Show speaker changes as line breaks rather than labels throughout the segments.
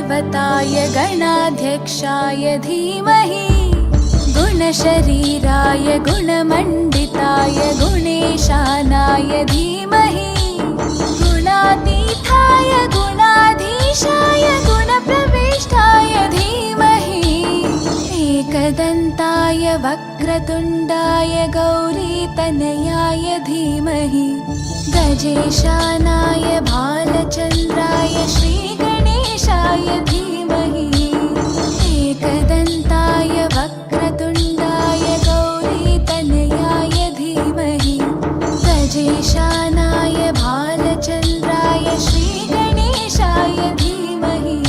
गुरुदैवताय गणाध्यक्षाय धीमहि गुणशरीराय गुणमण्डिताय गुणेशानाय धीमहि गुणातीताय गुणाधीशाय गुणप्रविष्टाय धीमहि एकदन्ताय वक्रतुण्डाय गौरीतनयाय धीमहि गजेशानाय भालचन्द्राय श्रीगणेशाय धीमहि एकदन्ताय वक्रतुण्डाय गौरीतनयाय धीमहि गजेशानाय भालचन्द्राय श्रीगणेशाय धीमहि।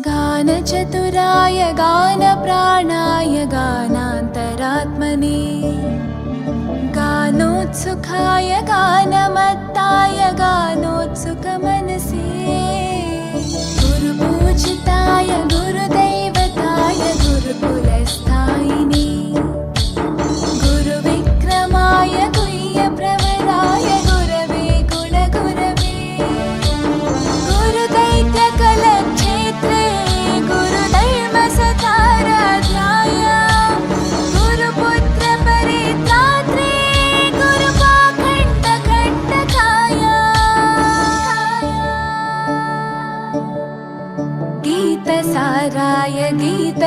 गानचतुराय गानप्राणाय गानान्तरात्मने गानोत्सुकाय गानमत्ताय गानोत्सुकमनसे गुरुपूजिताय गुरुदैवताय गुरुकुलस्थायिने गुरुविक्रमाय गुह्यप्रवराय गुरवे गुणगुरवे गुरुदैत्यकलक्षेत्रे गुरुधर्मसताराध्याय गुरुपुत्रपरित्रात्रे गुरुपाखण्डखण्डकाय गीतसाराय गीत